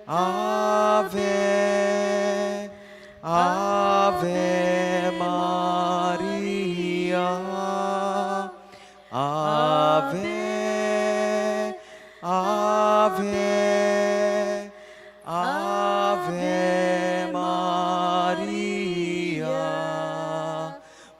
Ave, Ave Maria. Ave, Ave, Ave Maria.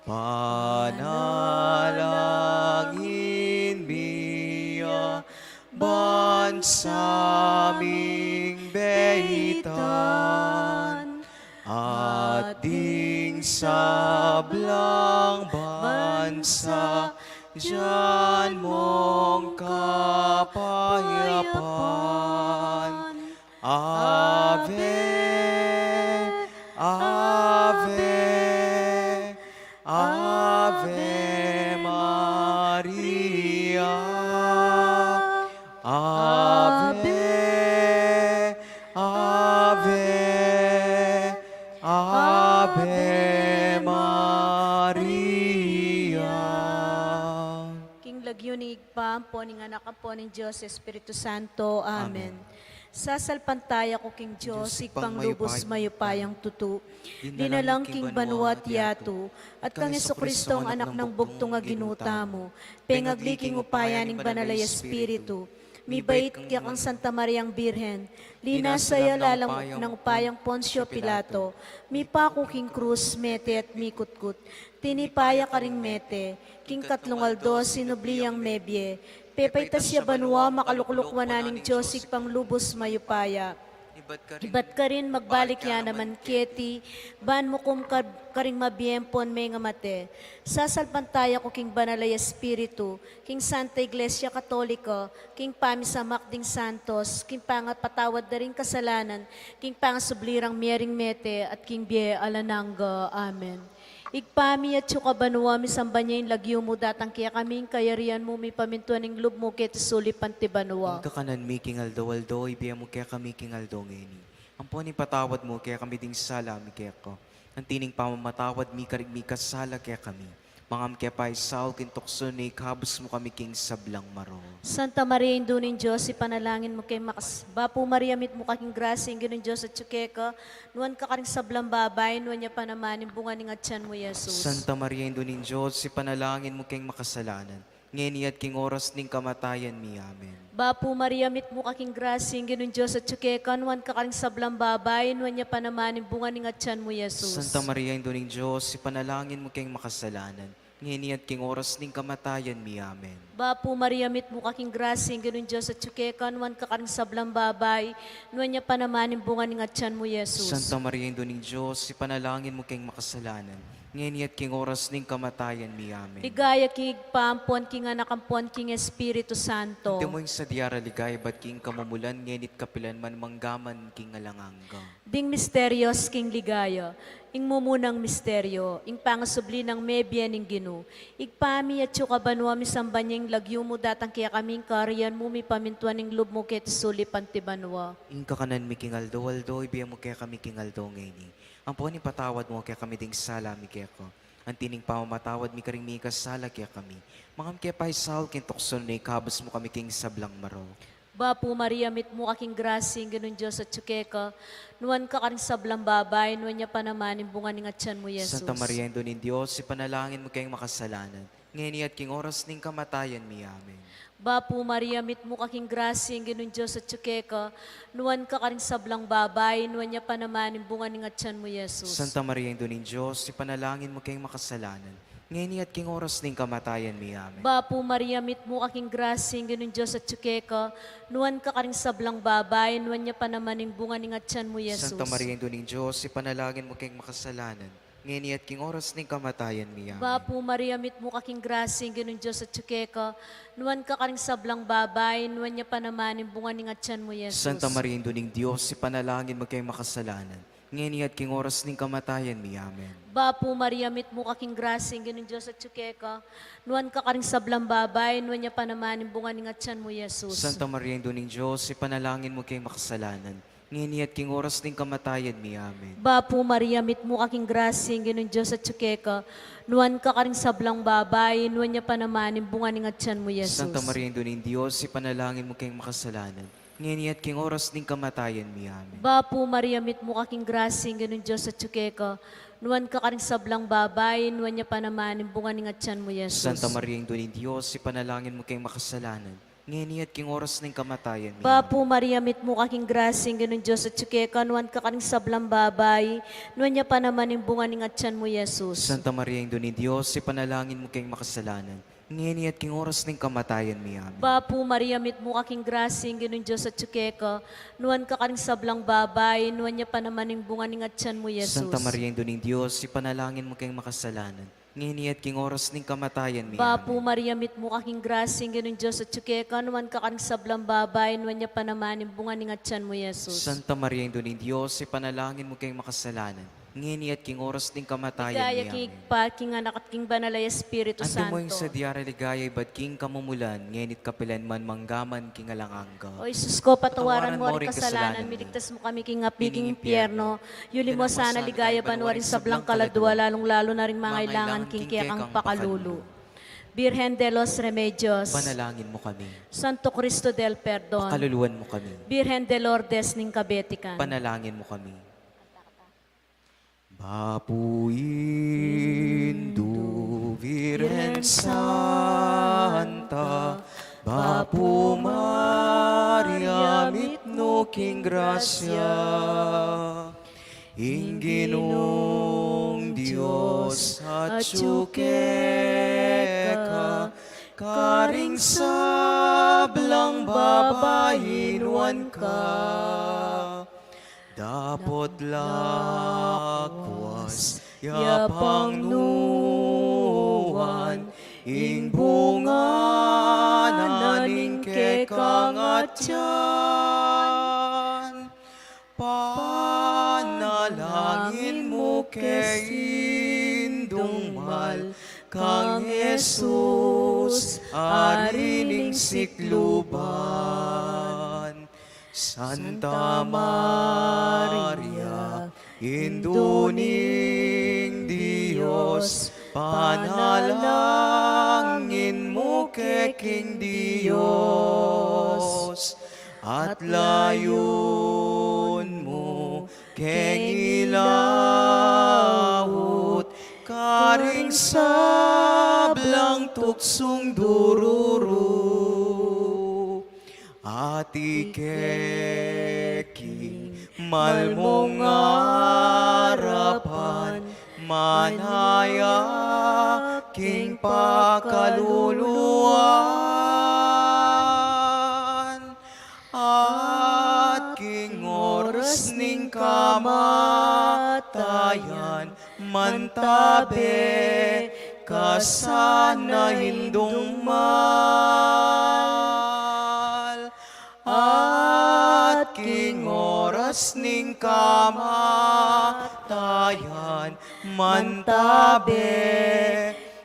Panalangin biya bansaming beitan at ding sablang bansa diyan mong kapayapaan. Ave, Ave, Ave Maria. Ave, Ave, Ave Maria. King lagyunig pa, po ning anak po ng Diyos, Espiritu Santo. Amen. Sasalpantaya ko King Diyos, ikpang lubos mayupayang tutu. Dinalang King Banuat Yatu, at kang Jesucristo ang anak ng bugtong nga ginuta mo. Pengagli upayaning banalay Espiritu. Mi bait kaya kang Santa Mariang Birhen, linasaya lalang ng upayang Poncio Pilato, mi pako King Cruz, mete at mi kutkut, tinipaya ka ring mete, King Katlungaldo, sinubliyang mebye, pepaitas ya banwa, makaluklukwanan ng Diyosig pang lubos mayupaya. Ibat ka rin magbalik ya naman keti, ban mo kum karing mabiempon may nga mate. Sasalpantaya ko King Banalay Espiritu, King Santa Iglesia Katolika, King Pamisamak ding Santos, King Pangat patawad na rin kasalanan, King Pangasublirang Mering Mete, at King Bie Alananga. Amen. Igpami at suka banwa mi sambanya yung lagyo mo datang kaya kaming kayarian mo mi pamintuan ng lub mo ket sulipan ti banwa. Ang kakanan mi kingaldo-aldo, ibiya mo kaya kami kingaldo ngeni. Ang po ni patawad mo kaya kami ding sala mi kaya ko. Ang tining pamamatawad mi karig mi kasala kaya kami. Mangam kaya pa isaw kintokso ni kabus mo kami king sablang maro. Santa Maria, Indunin Diyos, ipanalangin mo kay Makas. Bapo Maria, mit mo kaking grasya, ingin Diyos at tsukeka, nuwan ka karing sablang babay, nuwan niya panamanin, bunga ng atyan mo, Jesus. Santa Maria, Indunin Diyos, ipanalangin mo kayong makasalanan. Ngeni at king oras ning kamatayan mi. Amen. Bapo Maria, mit mo kaking grasya, ingin Diyos at tsukeka, nuwan ka karing sablang babay, nuwan niya panamanin, bunga ng atyan mo, Jesus. Santa Maria, Indunin Diyos, ipanalangin mo kayong makasalanan. Ngeni at king oras ning kamatayan mi. Amen. Bapo Maria, mit mo kaking grasya, ingin Diyos at tsukeka, nuwan ka karing sablang babay, nuwan niya panamanin, bunga ng atyan mo, Jesus. Santa Maria, Induning Diyos, ipanalangin mo kayong makasalanan. Ngayon at king oras ning kamatayan mi. Amen. Ligaya king pampon, king anakampon, king Espiritu Santo. Ito mo yung sa diara ligay, ba't king kamumulan, ngenit kapilan man manggaman king alanganga. Ding misterios king ligaya, ing mumunang misteryo, ing pangasubli ng mebyen ing ginu. Igpami at yuka banwa mi sambanyang lagyo mo datang kaya kaming kariyan mo mi pamintuan ing lub mo ket sulipan ti banwa. Ing kakanan mi king aldo, ibiya mo kaya kami king aldo ngayon. Ang po ni patawad mo kaya kami ding sala mi kaya ko. Ang tining pamamatawad mi karing mi kasala kaya kami. Mangam kaya pa isal kintokson ni kabos mo kami king sablang maro. Bapo Maria, mit mo kaking grasing, ganun Diyos at tsukeka, nuwan ka karing sablang babay, nuwan niya panamanin, bunga ng atyan mo, Jesus. Santa Maria, Indunin Diyos, ipanalangin mo kayong makasalanan. Ngayon at king oras ning kamatayan mi. Amen. Bapo Maria, mit mo kaking grasing, ganun Diyos at tsukeka, nuwan ka karing sablang babay, nuwan niya panamanin, bunga ng atyan mo, Jesus. Santa Maria, Indunin Diyos, ipanalangin mo kayong makasalanan. Ngayon at king oras ning kamatayan mi. Amen. Bapo Maria, mit mo kaking grasing, ganun Diyos at tsukeka, nuwan ka karing sablang babay, nuwan niya panamanin, bunga ng atyan mo, Jesus. Santa Maria, Indunin Diyos, ipanalangin mo kayong makasalanan. Ngayon at king oras ning kamatayan mi. Amen. Bapo Maria, mit mo kaking grasing, ganun Diyos at tsukeka, nuwan ka karing sablang babay, nuwan niya panamanin, bunga ng atyan mo, Jesus. Santa Maria, Induning Diyos, ipanalangin mo kayong makasalanan. Ngayon at king oras ning kamatayan mi. Amen. Bapo Maria, mit mo kaking grasing, ganun Diyos at tsukeka, nuwan ka karing sablang babay, nuwan niya panamanin, bunga ng atyan mo, Jesus. Santa Maria, Induning Diyos, ipanalangin mo kayong makasalanan. Ngayon at king oras ning kamatayan mi. Amen. Bapo Maria, mit mo kaking grasing, ganun Diyos at tsukeka, nuwan ka karing sablang babay, nuwan niya panamanin, bunga ng atyan mo, Jesus. Santa Maria, Induning Diyos, ipanalangin mo kayong makasalanan. ngeni at king oras ning kamatayan mi. Amen. Bapo Maria, mit mo kaking grasing, ganun Diyos at tsukeka. Nuwan ka karing sablang babay, nuwan niya pa naman, bunga ning atyan mo, Yesus. Santa Maria, Ina ni Diyos, ipanalangin mo kayong makasalanan, ngeni at king oras ning kamatayan mi. Bapo Maria, mit mo kaking grasing, ganun Diyos at tsukeka. Nuwan ka karing sablang babay, nuwan niya pa naman, bunga ning atyan mo, Yesus. Santa Maria, Ina ni Diyos, ipanalangin mo kayong makasalanan, ngeni at king oras ning kamatayan mi. Amen. Bapo Maria, mit mo kaking grasing, ganun Diyos at tsukeka. Nuwan ka karing sablang babay, nuwan niya pa naman, bunga ning atyan mo, Yesus. Santa Maria, Ina ni Diyos, ipanalangin mo kayong makasalanan, ngeni at king oras ning kamatayan mi. Bapo Amen. Maria, mit mo kaking grasing, ganun Diyos at tsukeka. Nuwan ka karing sablang babay, nuwan niya pa naman, bunga ning atyan mo, Yesus. Santa Maria, Ina ni Diyos, ipanalangin mo kayong makasalanan, ngeni at king oras ning kamatayan Ligaya mi. king Amen. pa, king anak at king banalay Espiritu Ante mo Santo. yung sa diyara ligaya, ba't king kamumulan, ngenit kapilan man manggaman king alangangga. O Isus ko, patawaran mo Patawaran rin mo rin kasalanan, kasalanan mo. miligtas mo kami king api, king Pining impyerno. Yuli mo sana ligaya, banwarin sa blang kaladwa, lalong-lalo na rin mga ilangan king kekang pakalulu. Birhen de los Remedios, Panalangin mo kami. Santo Cristo del Perdon, Kaluluwan mo kami. Birhen de Lourdes ning Kabetikan. Panalangin mo kami. Bapuin du Virgen Santa, Bapu Maria mitno king gracia, Inginong Diyos at tsukeka, karing sablang babayinuan ka. Dapot lakwas, yapang nuwan, ing bunga naning kekang atyan. Panalangin mo kay indungmal, kang Jesus, arining sikluban. Santa Maria, Induning Diyos, panalangin mo keking Diyos, at layon mo keng ilawot, karing sablang tuksong dururu. Ati keki malmong harapan, manaya king pakaluluan, at king oras ning kamatayan, mantabe kasana hindong mal. At king oras ning kamatayan, mantabe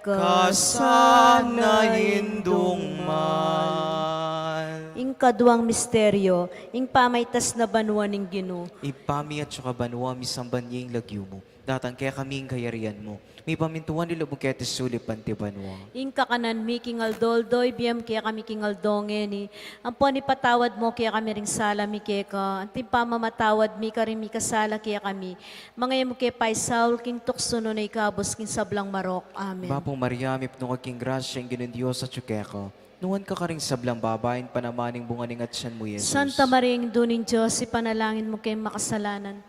kasana hindong mal. Ing kaduang misteryo, ing pamaytas na banwa ning Ginoo. Ipami at saka banwa misamban niya yung lagyo mo, datang kaya kaming kayarian mo. May pamintuan nila mo kaya tisulip panti banwa. Ing kakanan mi king aldoldoy, biyam kaya kami king aldongeni. Ang po ni patawad mo kaya kami ring sala mi kaya ka. Ang pamamatawad mi ka rin mi kasala kaya kami. Mga mo kaya pay Saul king tuksuno na ikabos king sablang marok. Amen. Bapong Maria, mipno ka king grasya, ang ginon Diyos sa tsukeko. Nuwan ka karing sablang babayin, panamaning bunganing at siyan mo, Jesus. Santa Maria, ing duning Diyos, ipanalangin mo kay makasalanan.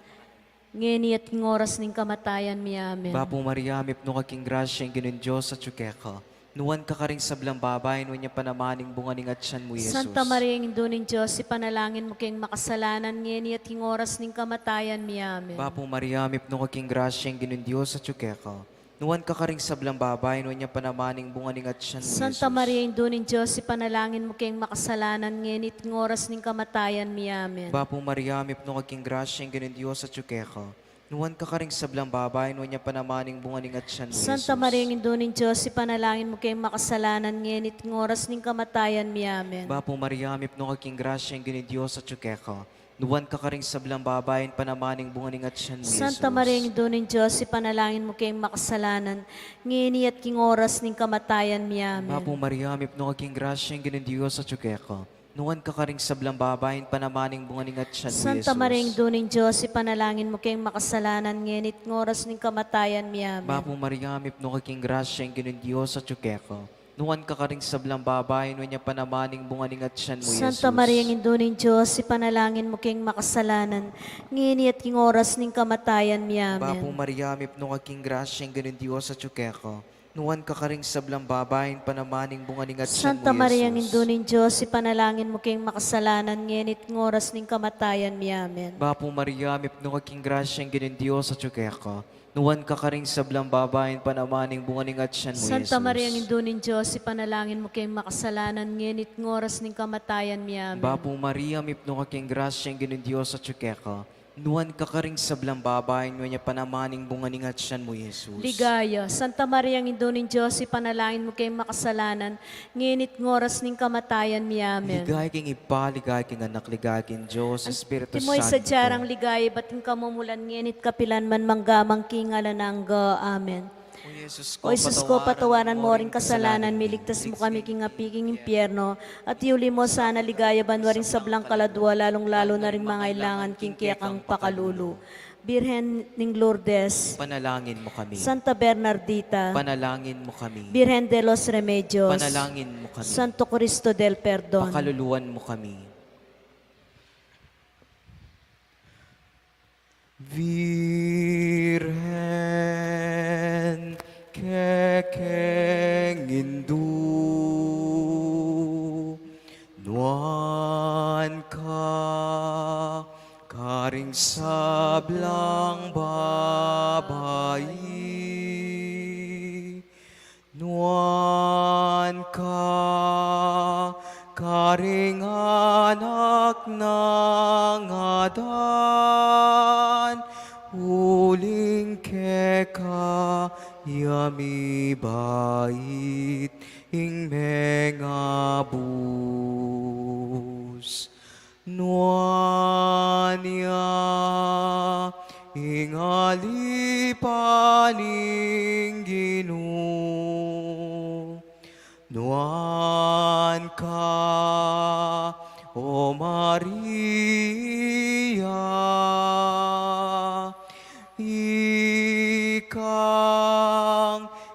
Ngeni at king oras ning kamatayan mi. Amen. Bapong Maria, mipno ka king grasya, ang ginon Diyos sa tsukeko. Nuwan ka karing sablang babayin, nuwan niya panamaning bunganing at siyan mo, Jesus. Santa Maria, ing duning Diyos, ipanalangin mo kay makasalanan. Ngeni at king oras ning kamatayan mi. Amen. Bapong Maria, mipno ka king grasya, ang ginon Diyos sa tsukeko. Nuwan ka karing sablang babayin, nuwan niya panamaning bunganing at siyan mo, Santa Jesus. Maria, ing duning Diyos, ipanalangin mo kayong makasalanan, ngenit ng oras ng kamatayan mi. Amen. Bapong Maria, mipno ka king grasya, ang ginon Diyos sa tsukeko. Nuwan ka karing sablang babayin, nuwan niya panamaning bunganing at siyan mo, Santa Jesus. Maria, ing duning Diyos, ipanalangin mo kayong makasalanan, ngenit ng oras ng kamatayan mi. Amen. Bapong Maria, mipno ka king grasya, ang ginon Diyos sa tsukeko. Nuwan ka karing sablang babayin, panamaning bunganing at siyan mo, Jesus. Santa Maria, ing duning Diyos, ipanalangin mo kayong makasalanan, ngeni at king oras ng kamatayan mi. Amen. Bapong Maria, mipno ka king grasya, ang ginon Diyos sa tsukeko. Nuwan ka karing sablang babayin panamaning bunganing at siyan mo, Santa Jesus. Maria, Duning Diyos, ipanalangin mo kayong makasalanan, ngenit ngoras ng kamatayan mi. Amen. Bapo Maria, mipno kaking grasya ang ginoon Diyos at tsukeko. Nuwan ka karing sablang babayin, wanya panamaning bunganing at siyan mo, Jesus. Santa Maria, Duning Diyos, ipanalangin mo kayong makasalanan, ngenit king oras ng kamatayan mi. Bapo Amen. Maria, mipno kaking grasya ang ginoon Diyos at tsukeko. Nuwan ka karing sablang babayin, panamaning bunganing at siyan mo, Santa Maria, Jesus. Duning Diyos, ipanalangin mo kayong makasalanan, ngenit ng oras ng kamatayan mi. Amen. Bapo Maria, mipno kaking grasya ang ginoon Diyos at tsukeko. Nuwan ka karing sablang babayin, panamaning bunganing at siyan mo, Jesus. Santa Maria, Duning Diyos, ipanalangin mo kayong makasalanan, ngenit ng oras ng kamatayan mi. Amen. Bapo Maria, mipno kaking grasya ang ginoon Diyos at tsukeko. Nuwan ka karing sablang babayin, wanya panamaning bunganing at siyan mo, Jesus. Ligaya, Santa Maria, Duning Diyos, ipanalangin mo kayong makasalanan, ngenit ng oras ng kamatayan mi. Amen. Ligay king ipa, ligay king anak, ligay king Diyos, Espiritu Timoy sa Santo. jarang ligaya, bating kamumulan, ngenit kapilan man manggamang kingalanangga. Amen. O Jesus O Isus ko, patawaran mo rin kasalanan, miligtas mo kami king apiking impyerno, at iuli mo sana ligaya banwaring sablang kaladwa, lalong-lalo na rin mga ilangan king kiyakang pakalulu. Birhen ning Lourdes, Panalangin mo kami. Santa Bernardita, Panalangin mo kami. Birhen de los Remedios, Panalangin mo kami. Santo Cristo del Perdón. Pakaluluan mo kami. Virgen kekengindu, nuan ka karing sablang babayi, nuan ka karing anak ng Adan, huling keka yami bait ing mengabus. Nuanya ing alipaning Ginoo. Nuan ka, O Maria, ikang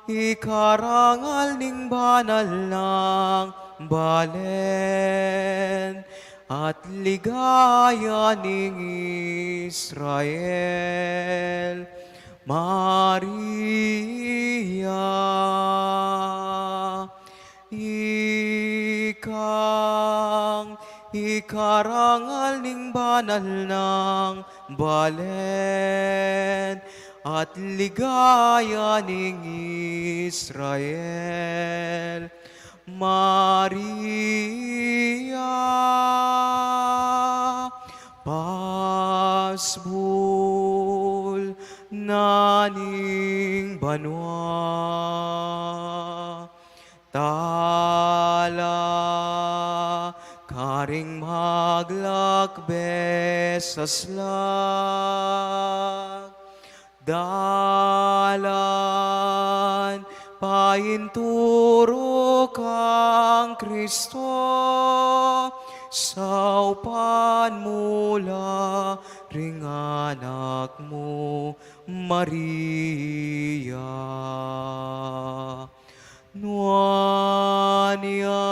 ikarangal ning banal ng balen, at ligaya ning Israel. Maria, ikang ikarangal ning banal ng balen, at ligaya ning Israel. Maria, pasbul naning banwa, tala karing maglakbes sa slag, dalan painturo kang Kristo, sa upan mula ring anak mo, Maria. Nuania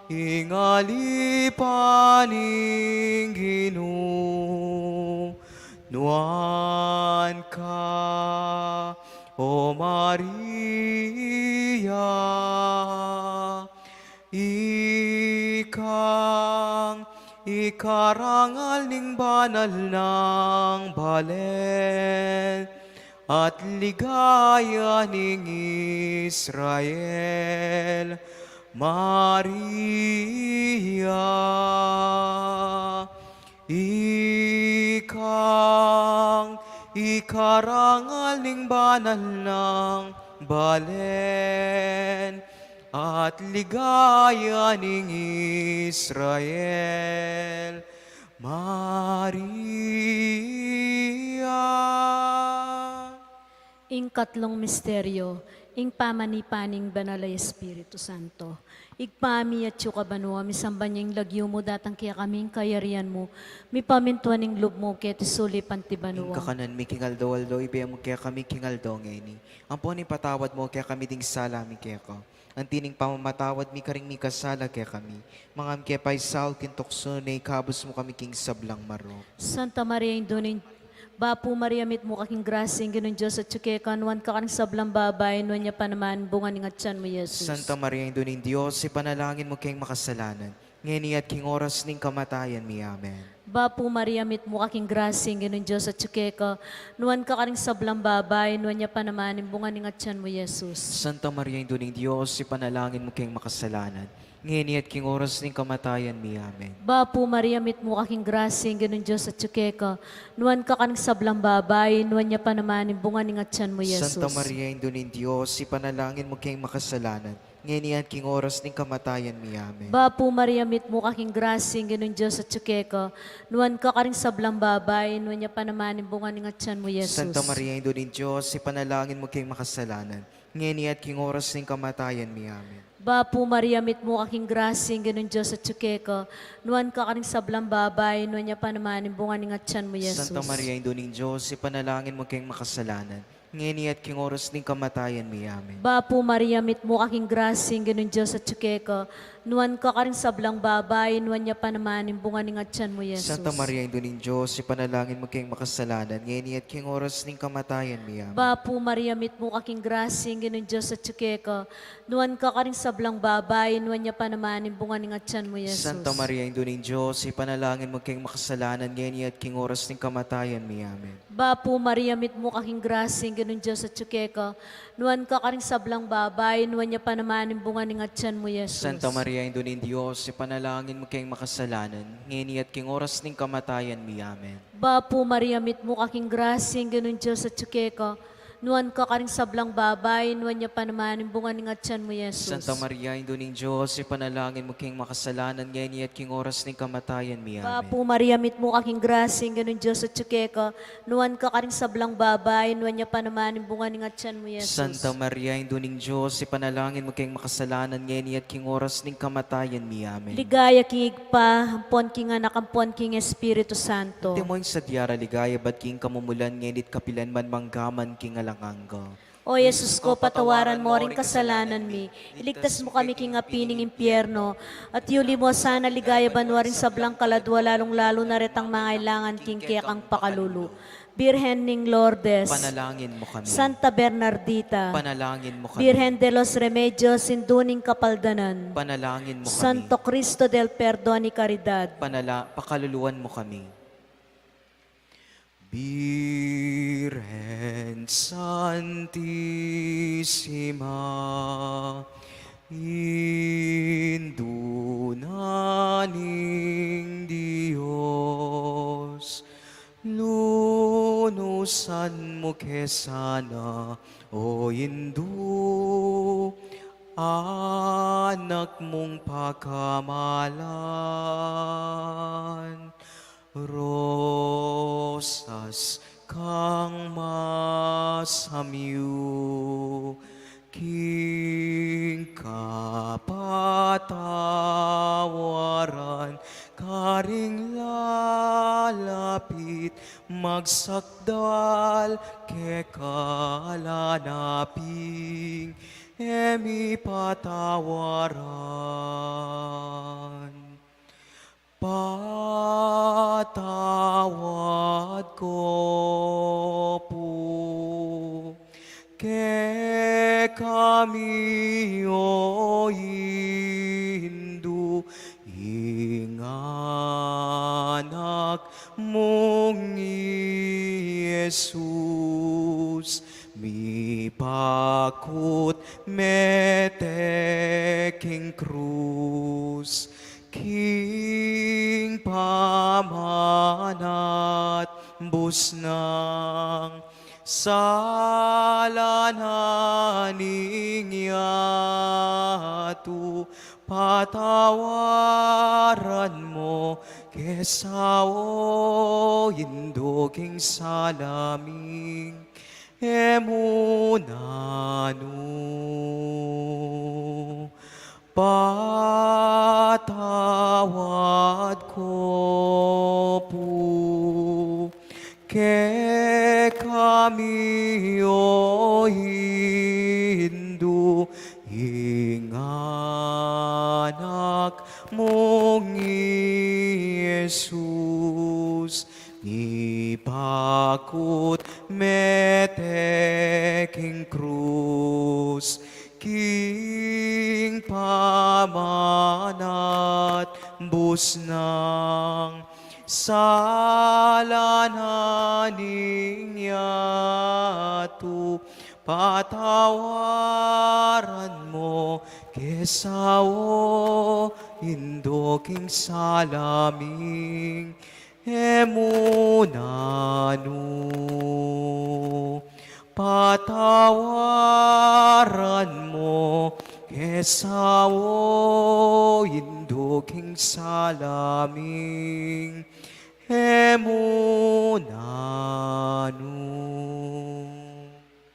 ingali paning Ginoo, nuan ka, O Maria, ikang ikarangal ning banal ng balen, at ligaya ning Israel. Maria, ikang ikarangal ning banal ng balen, at ligaya ning Israel. Maria, Ing-katlong misteryo, ing pamanipaning banalay Espiritu Santo. Igpami at yu kabanwa, misambanyang lagyo mo datang kaya kaming kayarian mo, mi pamintuan ng loob mo kaya tisuli Ing pantibanwa. kakanan mi kingaldo-aldo, ibiyam mo kaya kami kingaldo ngayon. Ang po ni patawad mo kaya kami ding sala mi kaya ko. Ang tining pamamatawad mi karing mi kasala kaya kami. Mga am kaya paisal kintokso na ikabos mo kami king sablang maro. Santa Maria Indonin, Bapu Maria mit mo kaking grasing ganun Diyos at suke kanuan ka kanang sablang babay nuan niya pa naman bunga ng atyan mo Jesus. Santa Maria Indoning Diyos, ipanalangin mo kayong makasalanan. Ngayon at king oras ning kamatayan mi. Amen. Bapu Maria mit mo kaking grasing ganun Diyos at suke ka nuan ka kanang sablang babay nuan niya pa naman bunga ng atyan mo Jesus. Santa Maria Indoning Diyos, ipanalangin mo kayong makasalanan. Ngayon at king oras ning kamatayan mi. Amen. Bapu Maria mit mo kaking grasing ganun Diyos at suke ka nuan ka kanang sablang babay nuan niya pa naman bunga ng atyan mo Jesus. Santa Maria Indoning Diyos, ipanalangin mo kayong makasalanan. Ngayon at king oras ning kamatayan mi. Amen. Bapu Maria mit mo kaking grasing ganun Diyos at suke ka nuan ka karing sablang babay nuan niya pa naman bunga ng atyan mo Jesus. Santa Maria Indoning Diyos, ipanalangin mo kayong makasalanan. Ngayon at king oras ning kamatayan mi. Amen. Bapu Maria mit mo kaking grasing ganun Diyos at suke ka nuan ka karing sablang babay nuan niya pa naman bunga ng atyan mo Jesus. Santa Maria Indoning Diyos, ipanalangin mo kayong makasalanan. Ngayon at king oras ning kamatayan mi. Amen. Bapu Maria mit mo kaking grasing ganun Diyos at suke ka nuan ka karing sablang babay nuan niya pa naman bunga ng atyan mo Jesus. Santa Maria Indoning Diyos, ipanalangin mo kayong makasalanan. Ngayon at king oras ning kamatayan mi. Amen. Bapu Maria mit mo kaking grasing ganun Diyos at suke ka nuan ka karing sablang babay nuan niya pa naman bunga ng atyan mo Jesus. Santa Maria Indoning Diyos, ipanalangin mo kayong makasalanan. Ngayon at king oras ning kamatayan mi. Amen. Bapu Maria mit mo kaking grasing ganun Diyos at suke ka nuan ka karing sablang babay nuan niya pa naman bunga ng atyan mo Jesus. Santa Maria Indoning Diyos, ipanalangin mo kayong makasalanan. Ngayon at king oras ning kamatayan mi. Amen. Bapu Maria mit mo kaking grasing ganun Diyos at suke ka nuan ka karing sablang babay nuan niya pa naman bunga ng atyan mo Jesus. Santa Maria Indoning Diyos, ipanalangin mo kayong makasalanan. Ngayon at king oras ning kamatayan mi. Amen. Bapu Maria mit mo kaking grasing ganun Diyos at suke ka nuan ka karing sablang babay nuan niya pa naman bunga ng atyan mo Jesus. Santa Maria Indoning Diyos, ipanalangin mo kayong makasalanan. Ngayon at king oras ning kamatayan mi. Amen. Ligaya king igpa hampon king anak hampon king Espiritu Santo. Timoy sa diara ligaya bat king kamumulan ngenit kapilan man manggaman king alanganggo. O Jesus ko, patawaran mo ring kasalanan mi. Iligtas mo kami king apining impyerno. At yuli mo sana ligaya banwa ring sablang kaladwa lalong-lalo na retang mga ilangan king kaya kang pakalulu. Birhen ning Lourdes, Panalangin mo kami. Santa Bernardita, Panalangin mo kami. Birhen de los Remedios, Sinduning Kapaldanan, Panalangin mo kami. Santo Cristo del Perdón y Caridad, Pakaluluan mo kami. Virgen Santissima, indunaning Diyos, lunusan mo kesana, o Indu, anak mong pakamalan. Rosas kang masamyu, king kapatawaran, karing lalapit, magsakdal, kekalanaping, emi patawaran. Patawad ko po, ke kami o Hindu, inganak mong Jesus, mi pakut meteking krus, king pamanat busnang salananing yatu, patawaran mo kesawo indoging salaming, emunanu. Patawad ko po ke kami o Hindu hinganak mong Jesus ni bakut meteking krus king pamanat busnang salananing yatu patawaran mo kesawo indoking salaming emunanu. Patawaran mo kesawo indoking salaming emunanu.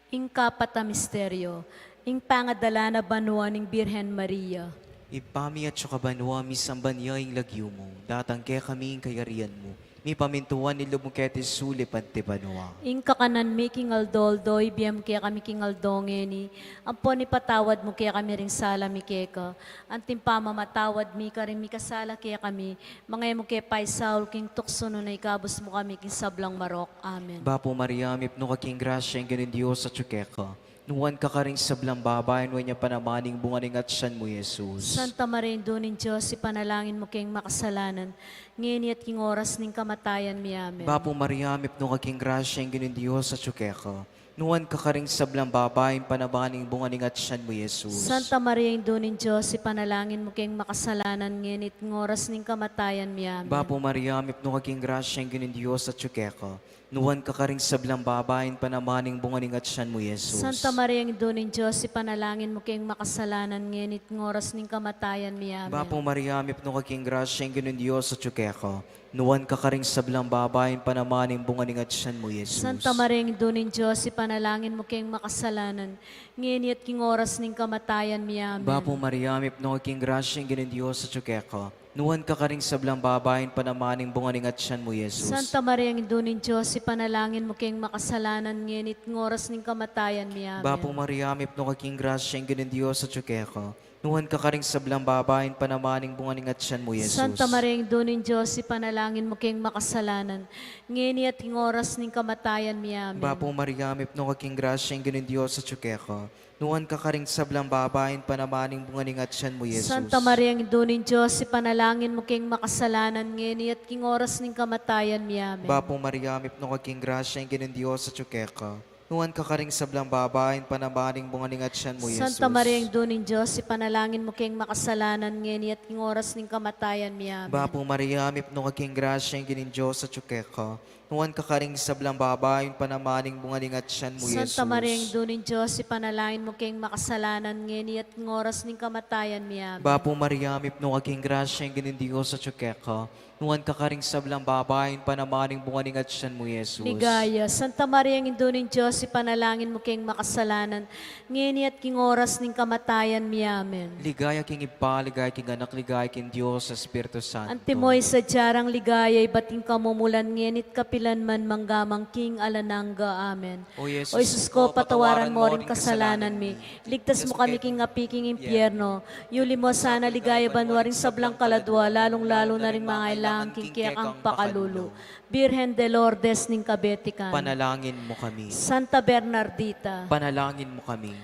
Ing kapat a misteryo, ing pangadala na banwa ning Birhen Maria. Ipami at kabanwa misambanya ing lagyo mo, datang kaya kami ing kayarian mo. Mi pamintuan ni lumukete sulip at tibanwa. Ing kakanan mi kingaldo, ibiyam kaya kami kingaldongeni. Ampon ni patawad mo kaya kami ring sala mi keka. Antim pamamatawad mi ka rin mi kasala kaya kami. Mga mo kaya paisaul king tukso no na ikabos mo kami king sablang marok. Amen. Bapo Maria, mipno ka king grasya ang ganin Diyos sa tsukeka. Nuwan ka ka ring sablang babayan, huwag niya panamaning bunganing at siyan mo, Jesus. Santa Maria, Indunin Diyos, ipanalangin mo kayong makasalanan, ngayon at king oras ning kamatayan mi. Amen. Bapo Maria, mipno ka king grasya ang ganin Diyos sa tsukeka. Nuwan ka ka ring sablang babayan, panamaning bunganing at siyan mo, Jesus. Santa Maria, Indunin Diyos, ipanalangin mo kayong makasalanan, ngayon at king oras ning kamatayan mi. Amen. Bapo Maria, mipno ka king grasya ang ganin Diyos sa tsukeka. Nuwan ka ka ring sablang babayan, panamaning bunganing at siyan mo, Jesus. Santa Maria, Indunin Diyos, ipanalangin mo kayong makasalanan, ngayon at king oras ning kamatayan mi. Amen. Bapo Maria, mipno ka king grasya ang ganin Diyos sa tsukeka. Nuwan ka ka ring sablang babayan, panamaning bunganing at siyan mo, Jesus. Santa Maria, Indunin Diyos, ipanalangin mo kayong makasalanan, ngayon at king oras ning kamatayan mi. Amen. Bapo Maria, mipno ka king grasya ang ganin Diyos sa tsukeka. Nuwan ka ka ring sablang babayan, panamaning bunganing at siyan mo, Jesus. Santa Maria, Indunin Diyos, ipanalangin mo kayong makasalanan, ngayon at king oras ning kamatayan mi. Amen. Bapo Maria, mipno ka king grasya ang ganin Diyos sa tsukeka. Nuwan ka ka ring sablang babayan, panamaning bunganing at siyan mo, Jesus. Santa Maria, Indunin Diyos, ipanalangin mo kayong makasalanan, ngayon at king oras ning kamatayan mi. Amen. Bapo Maria, mipno ka king grasya ang ganin Diyos sa tsukeka. Nuwan ka ka ring sablang babayan, panamaning bunganing at siyan mo, Jesus. Santa Maria, Indunin Diyos, ipanalangin mo kayong makasalanan, ngayon at king oras ning kamatayan mi. Amen. Bapo Maria, mipno ka king grasya ang ganin Diyos sa tsukeka. Nuwan ka ka ring sablang babayan, panamaning bunganing at siyan mo, Jesus. Santa Maria, Indunin Diyos, ipanalangin mo kayong makasalanan, ngayon at king oras ning kamatayan mi. Amen. Bapo Maria, mipno ka king grasya ang ganin Diyos sa tsukeka. Nuwan ka ka ring sablang babayan, panamaning bunganing at siyan mo, Jesus. Santa Maria, Indunin Diyos, ipanalangin mo kayong makasalanan, ngayon at king oras ning kamatayan mi. Amen. Bapo Maria, mipno ka king grasya ang ganin Diyos sa tsukeka. Nuwan ka ka ring sablang babayan, panamaning bunganing at siyan mo, Jesus. Ligaya, Santa Maria, Indunin Diyos, ipanalangin mo kayong makasalanan, ngayon at king oras ning kamatayan mi. Amen. Ligaya king Ipa, ligaya king Anak, ligaya king Diyos sa Espiritu Santo. Antimoy sa jarang ligaya, bating kamumulan, ngenit kapilan man manggamang king alanangga. Amen. O Jesus, O Jesus ko, patawaran mo rin kasalanan mi. Ligtas mo kami king apiking impyerno. Yuli mo sana ligaya banwa rin sablang kaladwa, lalong-lalo na rin mga ilang king kang pakalulu. Birhen de Lourdes ning kabetikan. panalangin mo kami. Santa Bernardita. Panalangin mo kami.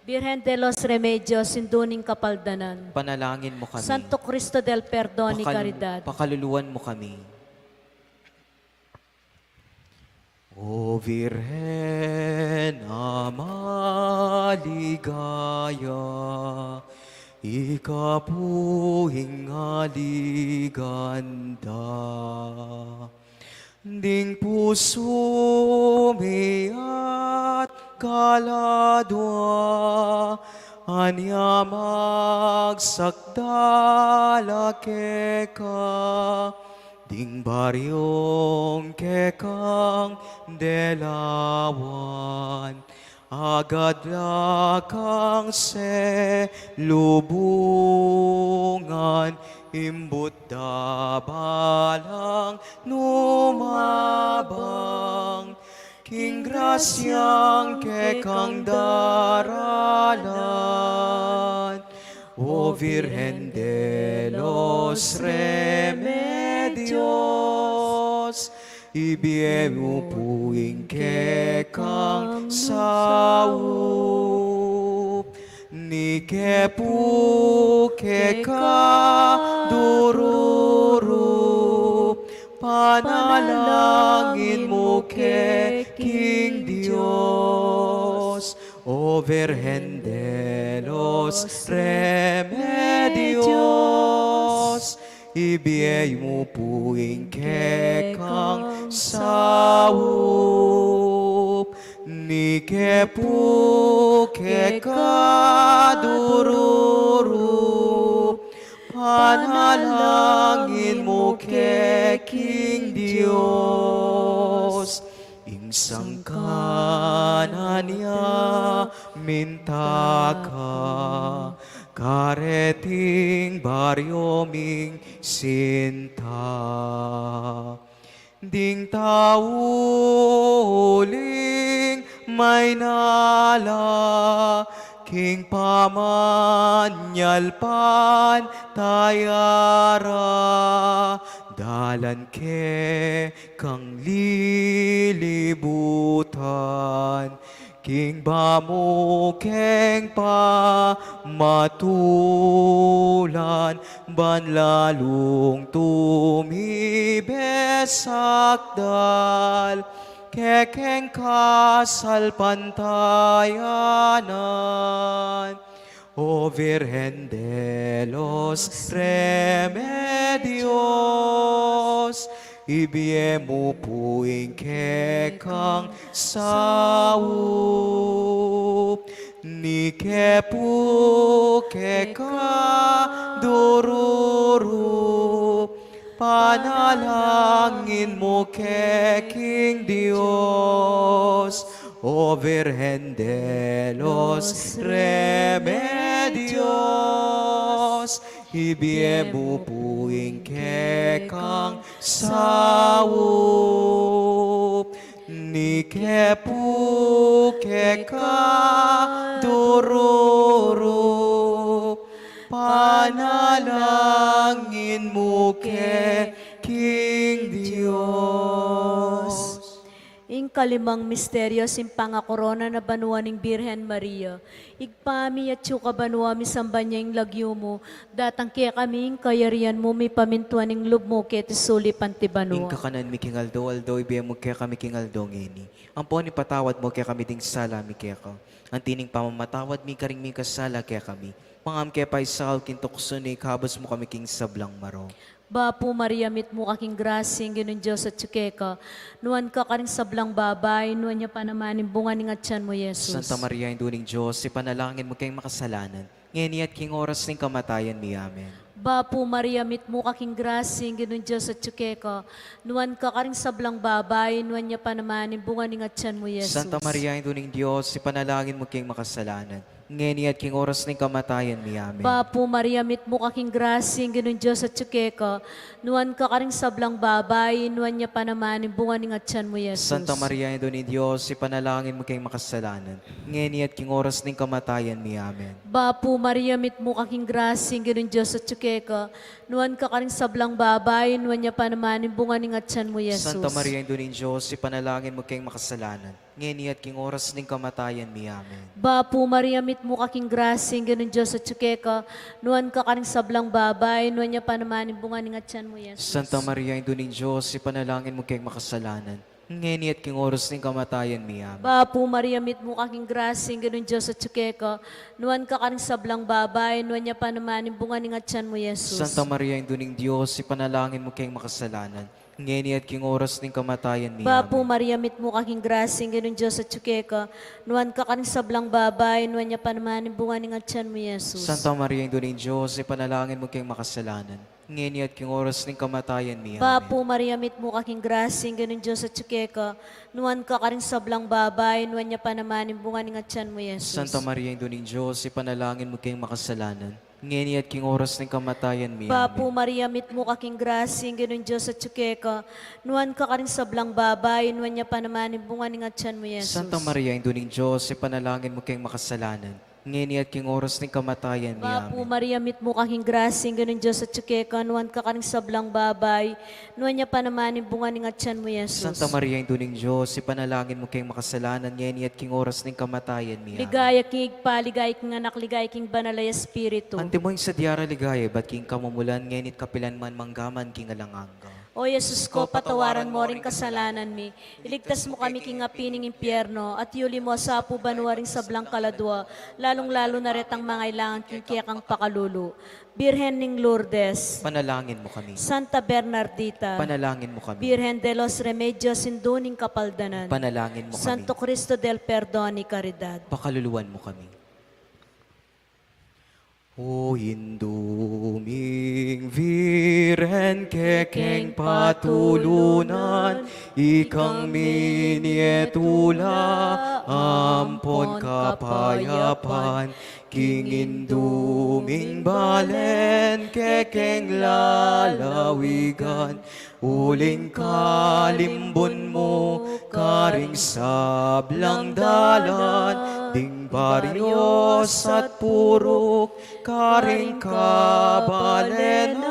Birhen de los Remedios, sinduning kapaldanan. Panalangin mo kami. Santo Cristo del Perdón y Caridad. Pakaluluan mo kami. O Virhen na maligaya, ikapuhing aliganda. Ding puso mi at kaladwa, anya magsakdala ka, Ding baryong kekang delawan, agad lakang se lubungan, imbut dabalang numabang, king grasyang kekang daralan, O Virgen de los Remedios, ibiemu puing kekang saup, ni kepu keka dururup, panalangin mo ke King Dios, O Virgen de los Remedios, ibiyay mo puing kekang saup, ni kepu keka dururup, panalangin mo ke King Dios. Insang kanan niya mintaka, kareting baryo ming sinta. Ding tauling may nala, king pamanyalpan tayara, dalan ke kang lilibutan, king bamukeng pa matulan, banlalung tumibesakdal, kekeng kasal pantayanan, O Virgen de los Remedios, ibiemu puing kekang saup, ni kepu keka dururup, panalangin mo ke King Dios, O Virgen de los Remedios, ibiemu puing kekang saup, ni kepu keka dururup, panalangin mo ke King Dios. Ing kalimang misteryo simpanga korona na banwa ning Birhen Maria. Igpami at suka banwa mi sambanya ing lagyo mo. Datang kaya kami ing kayarian mo mi pamintuan ing lub mo ket suli panti banwa. Ing kakanan mi kingaldo ibiyan mo kaya kami kingaldo ngini. Ang po ni patawad mo kaya kami ding sala mi kaya ka. Ang tining pamamatawad mi karing mi kasala kaya kami. Pangam kaya pa isal kintukso ni kabos mo kami king sablang maro. Bapo Maria mit mo kaking grasing ginon Diyos at tsukeka. Nuan ka karing sablang babay, nuan niya pa naman yung bunga ng atyan mo, Jesus. Santa Maria, Induning Diyos, ipanalangin mo kayong makasalanan. Ngayon at king oras ng kamatayan ni Amen. Bapo Maria mit mo kaking grasing ginon Diyos at tsukeka. Nuan ka karing sablang babay, nuan niya pa naman yung bunga ng atyan mo, Jesus. Santa Maria, Induning Diyos, ipanalangin mo kayong makasalanan. Ngayon at king oras ng kamatayan ni Amen. Bapo Maria mit mo kaking grasing ginon Diyos at tsukeka. Nuan ka karing sablang babay, nuan niya pa naman yung bunga ng atyan mo, Jesus. Santa Maria, Induning Diyos, ipanalangin mo kayong makasalanan. Ngayon at king oras ng kamatayan ni Amen. Bapo Maria mit mo kaking grasing ginon Diyos at tsukeka. Nuan ka karing sablang babay, nuan niya pa naman yung bunga ng atyan mo, Jesus. Santa Maria, Induning Diyos, ipanalangin mo kayong makasalanan. Ngayon at king oras ng kamatayan ni Amen. Bapo Maria mit mo kaking grasing ginon Diyos at tsukeka. Nuan ka karing sablang babay, nuan niya pa naman yung bunga ng atyan mo, Jesus. Santa Maria, Induning Diyos, ipanalangin mo kayong makasalanan. Ngayon at king oras ng kamatayan ni Amen. Bapo Maria mit mo kaking grasing ginon Diyos at tsukeka. Nuan ka karing sablang babay, nuan niya pa naman yung bunga ng atyan mo, Jesus. Santa Maria, Induning Diyos, ipanalangin mo kayong makasalanan. Ngayon at king oras ng kamatayan ni Bapo Amen. Maria mit mo kaking grasing ginon Diyos at tsukeka. Nuan ka karing sablang babay, nuan niya pa naman yung bunga ng atyan mo, Jesus. Santa Maria, Induning Diyos, ipanalangin mo kayong makasalanan. ngeni at king oras ng kamatayan mi. Bapo Maria, mit mo kaking grasing, ganun Diyos at tsukeka, nuan ka karing sablang babay, nuan niya pa naman yung bunga ng atyan mo, Jesus. Santa Maria, Ino ng Diyos, ipanalangin mo kayong makasalanan. Ngeni at king oras ng kamatayan mi. Bapo Maria, mit mo kaking grasing, ganun Diyos at tsukeka, nuan ka karing sablang babay, nuan niya pa naman yung bunga ng atyan mo, Jesus. Santa Maria, Ino ng Diyos, ipanalangin mo kayong makasalanan. Ngeni at king oras ng kamatayan mi. Bapo Maria, mit mo kaking grasing, ganun Diyos at tsukeka, nuan ka karing sablang babay, nuan niya pa naman yung bunga ng atyan mo, Jesus. Santa Maria, Ino ng Diyos, ipanalangin mo kayong makasalanan. Ngeni at king oras ng kamatayan mi. Ligaya king igpa, ligaya king anak, ligaya king banalay espiritu. Ante mo yung sa diara ligaya, ba't king kamumulan, ngenit kapilan man manggaman king alanganga. O Jesus ko, patawaran mo ring kasalanan mi. Iligtas mo kami king apining impyerno at yuli mo sa pubanwaring sablang kaladwa, lalong-lalo na retang mga ilangan king kiyakang pakalulu. Birhen ning Lourdes, Panalangin mo kami. Santa Bernardita, Panalangin mo kami. Birhen de los Remedios Induning Kapaldanan, Panalangin mo kami. Santo Cristo del Perdón y Caridad. Pakaluluwan mo kami. O induming Virhen kekeng patulunan, ikang minietula, ampon kapayapan, king induming balen, kekeng lalawigan, uling kalimbon mo, karing sablang dalan, ding barios at purok, karing kabalenan,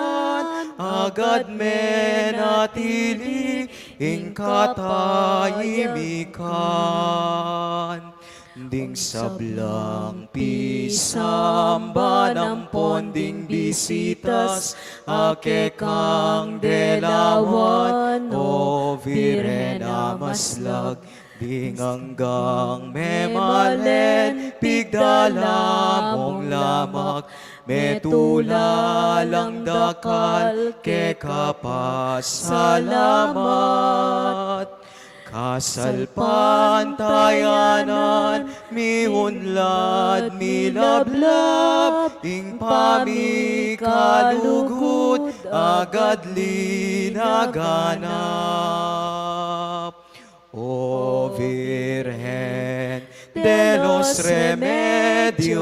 agad menatili, ing katahimikan. Ding sablang pisamba ng ponding bisitas, ake kang delawan, o virena maslag, ding hanggang memalen, pigdala mong lamak, metulalang dakal, ke kapasalamat. Kasalpantayanan, miunlad, milablab, ing pamikalugod, agad linaganap. O Virgen de los Remedios,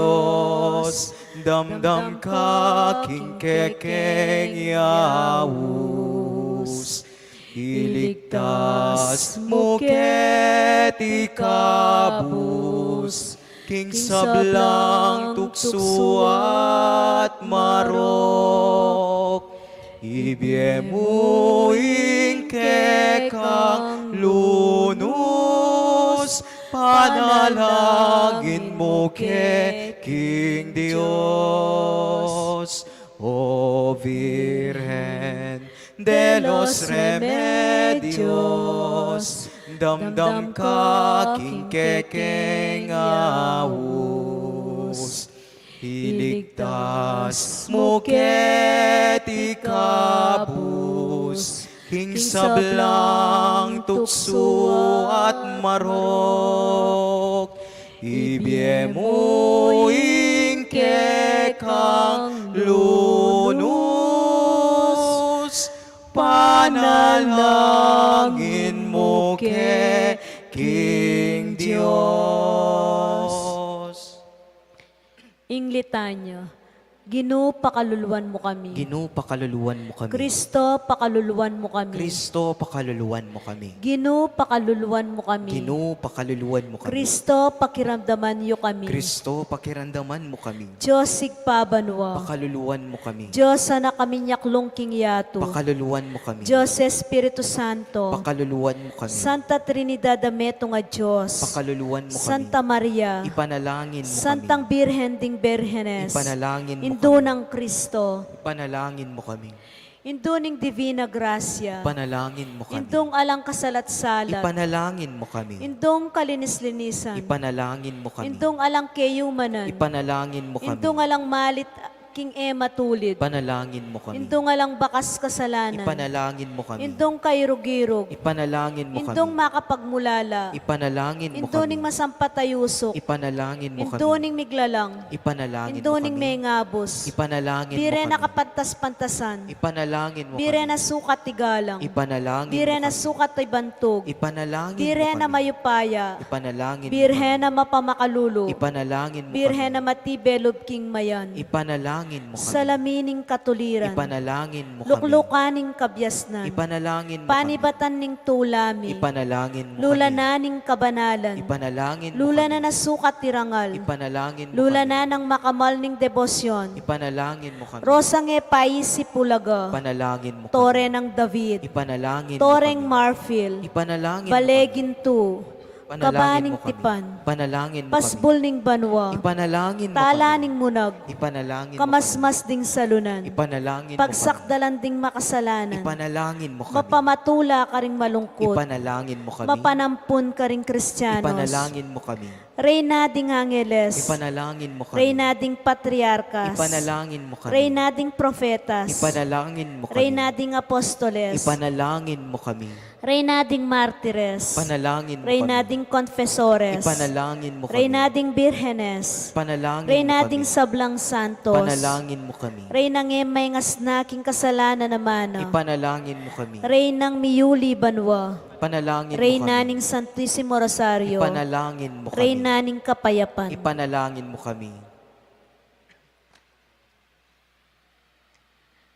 damdam ka king kekeng yaus. Iligtas mo ket ikabus, king sablang tukso at marok. Ibye mo ing kekang lunus, panalangin mo ke King Dios. O Virgen de los Remedios, damdam ka king kekeng awus. Iligtas mo ket ikabus, king sablang tukso at marok. Ibye mo ing kekang lunus, panalangin mo ke King Diyos. Ing litanya, Ginoo, pakaluluwan mo kami. Ginoo, pakaluluwan mo kami. Kristo, pakaluluwan mo kami. Kristo, pakaluluwan mo kami. Ginoo, pakaluluwan mo kami. Ginoo, pakaluluwan mo kami. Kristo, pakiramdaman niyo kami. Kristo, pakiramdaman mo kami. Diyos, sigpabanwa. Pakaluluwan mo kami. Diyos, sana kami nyaklong kingyatu. Pakaluluwan mo kami. Diyos, Espiritu Santo. Pakaluluwan mo kami. Santa Trinidad Ameto nga Diyos. Pakaluluwan mo kami. Santa Maria. Ipanalangin mo Santang kami. Birhen ding Berhenes. Ipanalangin mo Indo kami. ng Kristo. Ipanalangin mo kami. Indo ning Divina Gracia. Ipanalangin mo kami. Indong alang kasalat-salat. Ipanalangin mo kami. Indong kalinis-linisan. Ipanalangin mo kami. Indong alang kayumanan. Ipanalangin mo kami. Indong alang malit King Emma tulid. Ipanalangin mo kami. Indong alang bakas kasalanan. Ipanalangin mo kami. Indong kairog-irog. Ipanalangin mo Indong kami. makapagmulala. Ipanalangin mo Indoning kami. masampatayusok. Ipanalangin mo kami. Indoning miglalang. Ipanalangin mo Indoning kami. mengabos. Ipanalangin mo Bire kami. na kapantas-pantasan. Ipanalangin mo Bire kami. na sukat tigalang. Ipanalangin Bire mo na kami. sukat ay bantog. Ipanalangin Bire mo na kami. mayupaya. Ipanalangin mo Birhe kami. na mapamakalulu. Ipanalangin mo Birhe na kami. matibelob king mayan. Ipanalangin mo kami. Salamining katuliran. Ipanalangin mo kami. Luklukaning kabyasnan. Ipanalangin mo kami. Panibatan ning tulami. Ipanalangin mo kami. Lulananing kabanalan. Ipanalangin mo Lula kami. na nasukat tirangal. Ipanalangin mo Lula kami. na ng makamal ning debosyon. Ipanalangin mo kami. Rosang e paisi pulaga. Ipanalangin mo kami. Tore ng David. Ipanalangin mo Toreng kami. Marfil. Ipanalangin mo kami. Balegin tu. Panalangin Kabaning mo kami. tipan. Panalangin mo kami. Pasbul ning banwa. Ipanalangin mo kami. Talaning munag. Ipanalangin mo kami. Kamasmas ding salunan. Ipanalangin mo kami. Pagsakdalan ding makasalanan. Ipanalangin mo kami. Mapamatula ka ring malungkot. Ipanalangin mo kami. Mapanampun ka ring Kristyanos. Ipanalangin mo kami. Reyna ding Angeles. Ipanalangin mo kami. Reyna ding Patriarkas. Ipanalangin mo kami. Reyna ding Profetas. Ipanalangin mo kami. Reyna ding Apostoles. Ipanalangin mo kami. Reyna ding Martires. Panalangin mo Reyna kami. ding Confesores. Ipanalangin mo kami. Reyna ding Birhenes. Panalangin Reyna mo kami. ding Sablang Santos. Panalangin mo kami. Reyna may ngasnaking kasalanan naman. Ipanalangin mo kami. Reynang Miyuli Banwa. Panalangin mo Reyna kami. ning Santissimo Rosario. Ipanalangin mo kami. Reyna ning Kapayapan. Ipanalangin mo kami.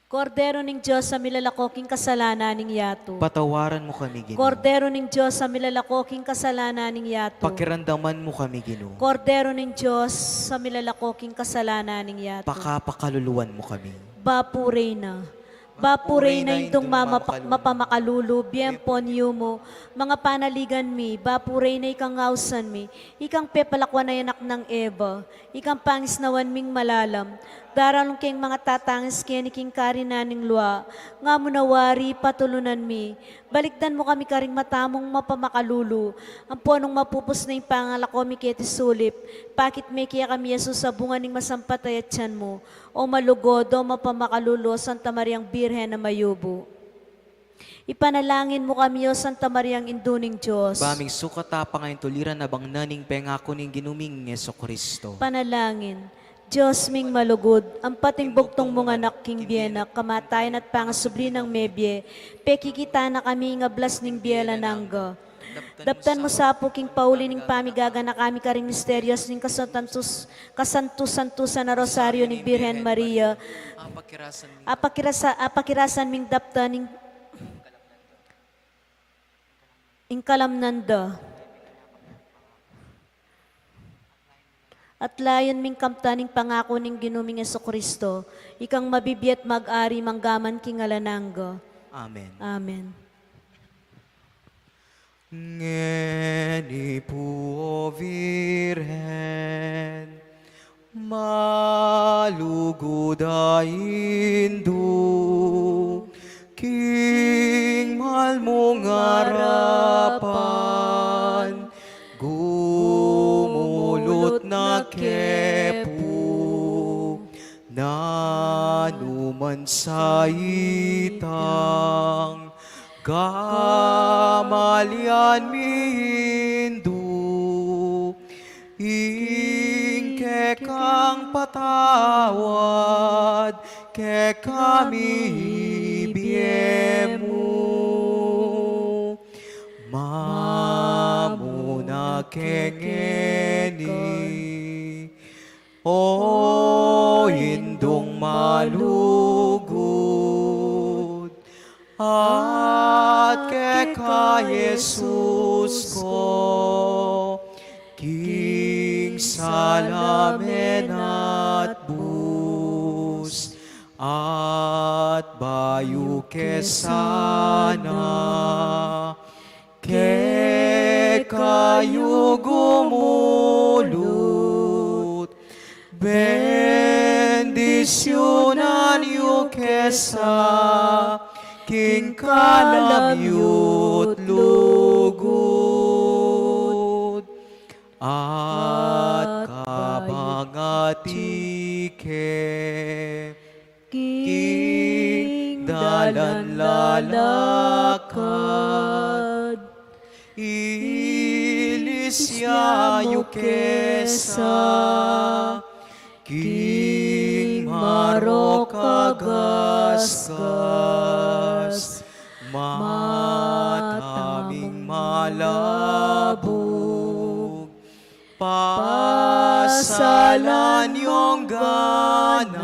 Kordero ning Diyos sa milalakoking kasalanan ning yato. Patawaran mo kami, Ginoo. Kordero ning Diyos sa milalakoking kasalanan ning yato. Pakiramdaman mo kami, Ginoo. Kordero ning Diyos sa milalakoking kasalanan ning yato. Pakapakaluluwan mo kami. Bapu Reyna. Bapu Reyna indong mapamakalulu, biempon yumo, mga panaligan mi, Bapu Reyna ikang ngausan mi, ikang pepalakwan na yanak ng Eva, ikang pangis nawan ming malalam, daralong keng mga tatangis keniking karinaning luwa, nga munawari patulunan mi, balikdan mo kami karing matamong mapamakalulu, ang ponong mapupos na yung pangalako mi keti sulip, pakit may kaya kami Yesus sa bunga ning masampatayat tiyan mo, o malugod o mapamakalulu, Santa Mariang Birhen na mayubo. Ipanalangin mo kami o Santa Mariang Induning Diyos. Baming sukata pa ngayon tuliran na bang naning pengako ning ginuming Yeso Kristo. Panalangin. Diyos ming malugod, ang pating bugtong mong anak king bienak, kamatayan at pangasubli ng mebye, pekikita na kami nga blas ning biela nangga. Daptan mo sa apo king pauli ning pamigaga na kami karing misterios ning kasantus-santusan na rosaryo ning Birhen Maria. Apakirasan ming daptan ning kalamnanda. At layon ming kamtaning pangako ning ginuming Yeso Kristo, ikang mabibiyat mag-ari manggaman king alanangga. Amen. Amen. Ngeni po, Virhen, malugod aindu, king mahal mong harapan, gumulot na kepo, nanuman sa itang, kamalian mindu, ingke kang patawad, ke kami biemu. Mamuna kengeni, o indong malugod, at keka Jesus ko, King salamen at bus, at bayu kesana, ke kayo gumulut, bendisyonan yu kesa, king kalamyut lugod, at kabangati ike. King dalan lalakad, Ilisyayo kesa, King marokagasgas, mataming malabog, pasalan yung ganap,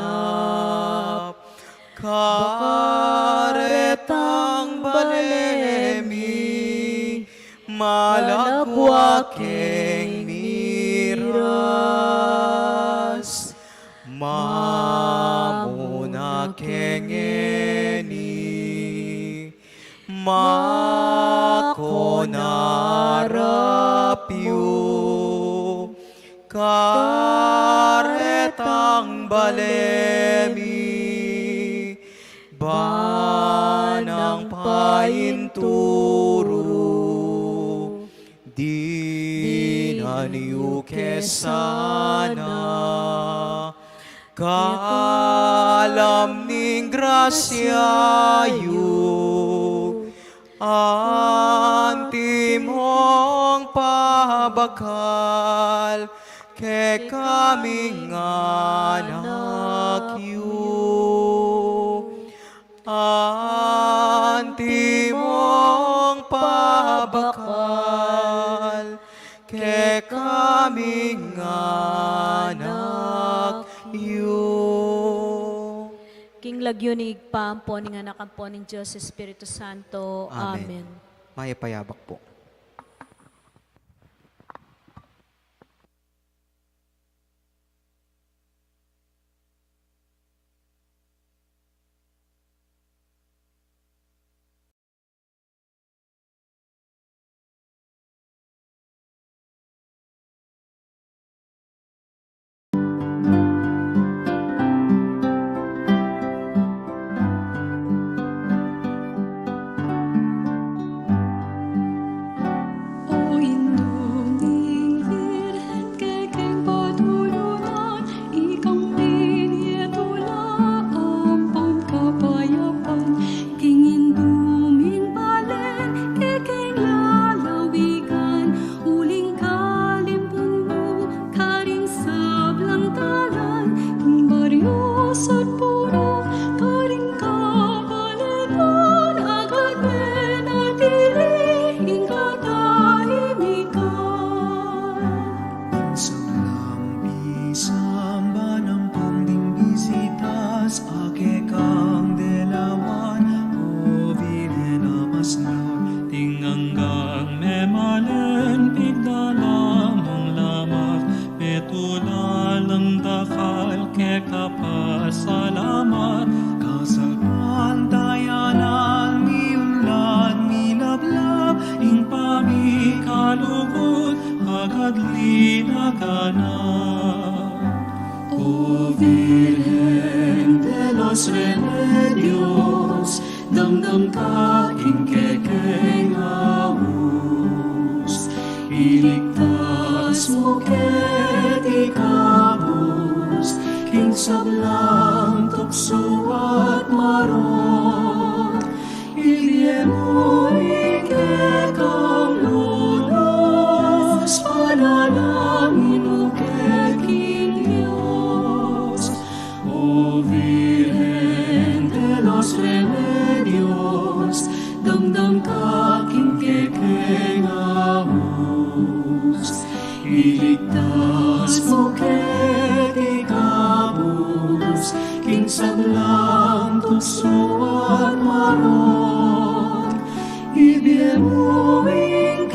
karetang balemi, malagwaking miras, mamuna kengeni, makonarapyo, karetang balemi, banang painturo, di naniyo kesana, kalam ning grasyayo, antimong pabakal, ke kaming anak yu. Antimong pabakal, ke kaming anak yu. King lagyonig paampo ning anak ampo ning Diyos Espiritu Santo. Amen. Amen. Mayapayabak po. O Indunging Virhen kekeng patulunan, ikang pinyetula ampam kapayapan, king indumin balen kekeng lalawigan, uling kalimpunmu karing sablang talan, king Marius at puro karing kabalegan, agad menatili Samba ng pangding bisitas, ake kang delawan, o Virgen Amasnog, tinganggang memalen, pigdalamang lamat, petulalang dakal, ke kapasalamat, kasalpan tayanan, miunlad, minablab, ing pamikalugod, agad linaganan. O Virgen de los Remedios, damdam ka ing kekeng awus, iligtas mo ket ikabus, king sablang tukso at maron, ibigay mo ikekang lulos, panalangin mo keking Diyos. O Virgen de los Remedios, damdam ka king kekeng awus, iligtas mo ket ikabus, king sablang tukso at maron, ibigay mo ing